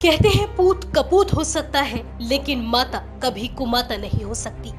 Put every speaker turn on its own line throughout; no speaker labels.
कहते हैं पूत कपूत हो सकता है, लेकिन माता कभी कुमाता नहीं हो सकती।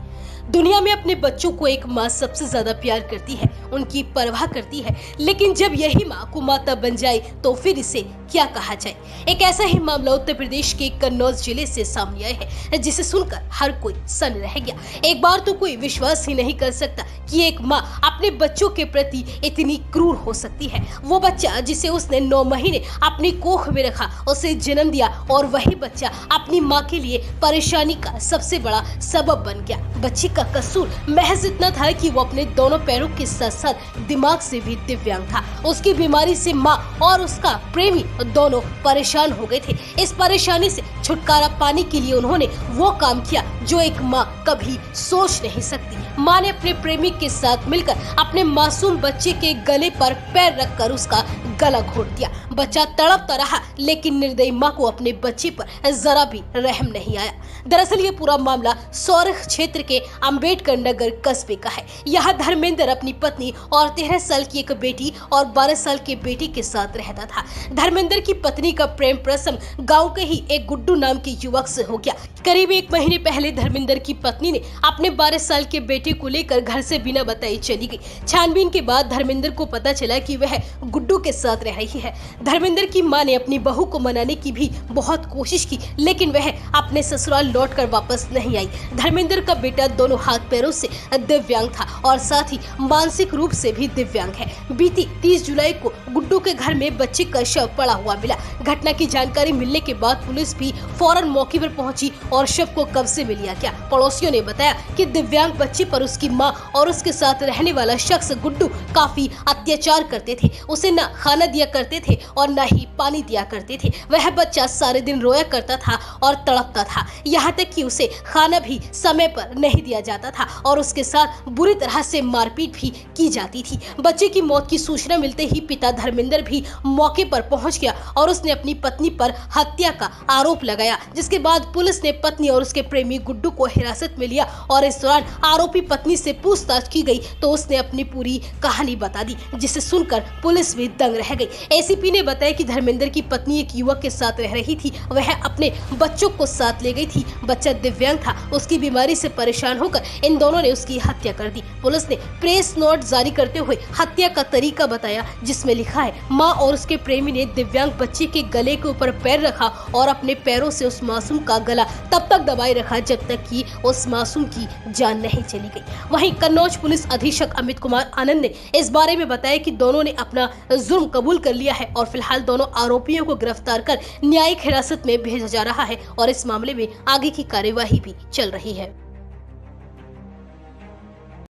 दुनिया में अपने बच्चों को एक माँ सबसे ज्यादा प्यार करती है, उनकी परवाह करती है, लेकिन जब यही माँ कुमाता बन जाए तो फिर इसे क्या कहा जाए। एक ऐसा ही मामला उत्तर प्रदेश के कन्नौज जिले से सामने आया है, जिसे सुनकर हर कोई सन्न रह गया। एक बार तो कोई विश्वास ही नहीं कर सकता कि एक माँ अपने बच्चों के प्रति इतनी क्रूर हो सकती है। वो बच्चा जिसे उसने 9 महीने अपनी कोख में रखा, उसे जन्म दिया और वही बच्चा अपनी माँ के लिए परेशानी का सबसे बड़ा सबब बन गया। बच्चे का कसूर महज इतना था कि वो अपने दोनों पैरों के साथ साथ दिमाग से भी दिव्यांग था। उसकी बीमारी से माँ और उसका प्रेमी दोनों परेशान हो गए थे। इस परेशानी से छुटकारा पाने के लिए उन्होंने वो काम किया जो एक माँ कभी सोच नहीं सकती। माँ ने अपने प्रेमी के साथ मिलकर अपने मासूम बच्चे के गले पर पैर रखकर उसका गला घोट दिया। बच्चा तड़पता रहा, लेकिन निर्दयी माँ को अपने बच्चे पर जरा भी रहम नहीं आया। दरअसल ये पूरा मामला सौरख क्षेत्र के अंबेडकर नगर कस्बे का है। यहाँ धर्मेंद्र अपनी पत्नी और 13 साल की एक बेटी और 12 साल के बेटी के साथ रहता था। धर्मेंद्र की पत्नी का प्रेम प्रसंग गाँव के ही एक गुड्डू नाम के युवक से हो गया। करीब 1 महीने पहले धर्मेंद्र की पत्नी ने अपने 12 साल के बेटे को लेकर घर से बिना बताए चली गई। छानबीन के बाद धर्मेंद्र को पता चला कि वह गुड्डू के साथ रह रही है। धर्मेंद्र की मां ने अपनी बहू को मनाने की भी बहुत कोशिश की, लेकिन वह अपने ससुराल लौटकर वापस नहीं आई। धर्मेंद्र का बेटा दोनों हाथ पैरों से दिव्यांग था और साथ ही मानसिक रूप से भी दिव्यांग है। बीती 30 जुलाई को गुड्डू के घर में बच्चे का शव पड़ा हुआ मिला। घटना की जानकारी मिलने के बाद पुलिस भी फौरन मौके पर पहुंची और शव को कब्जे में लिया गया। पड़ोसियों ने बताया कि दिव्यांग बच्चे पर उसकी मां और उसके साथ रहने वाला शख्स गुड्डू काफी अत्याचार करते थे। उसे न खाना दिया करते थे और न ही पानी दिया करते थे। वह बच्चा सारे दिन रोया करता था और तड़पता था, यहाँ तक कि उसे खाना भी समय पर नहीं दिया जाता था और उसके साथ बुरी तरह से मारपीट भी की जाती थी। बच्चे की मौत की सूचना मिलते ही पिता धर्मेंद्र भी मौके पर पहुंच गया और उसने अपनी पत्नी पर हत्या का आरोप लगाया, जिसके बाद पुलिस ने पत्नी और उसके प्रेमी गुड्डू को हिरासत में लिया और इस दौरान आरोपी पत्नी से पूछताछ की गई तो उसने अपनी पूरी कहानी बता दी, जिसे सुनकर पुलिस भी दंग रह गई। एसीपी ने बताया कि धर्मेंद्र की पत्नी एक युवक के साथ रह रही थी, वह अपने बच्चों को साथ ले गई थी। बच्चा दिव्यांग था, उसकी बीमारी से परेशान होकर इन दोनों ने उसकी हत्या कर दी। पुलिस ने प्रेस नोट जारी करते हुए हत्या का तरीका बताया, जिसमें लिखा है, माँ और उसके प्रेमी ने दिव्यांग बच्चे के गले के ऊपर पैर रखा और अपने पैरों से उस मासूम का गला तब तक दबाए रखा जब तक कि उस मासूम की जान नहीं चली गई। वहीं कन्नौज पुलिस अधीक्षक अमित कुमार आनंद ने इस बारे में बताया कि दोनों ने अपना जुर्म कबूल कर लिया है और फिलहाल दोनों आरोपियों को गिरफ्तार कर न्यायिक हिरासत में भेजा जा रहा है और इस मामले में आगे की कार्यवाही भी चल रही है।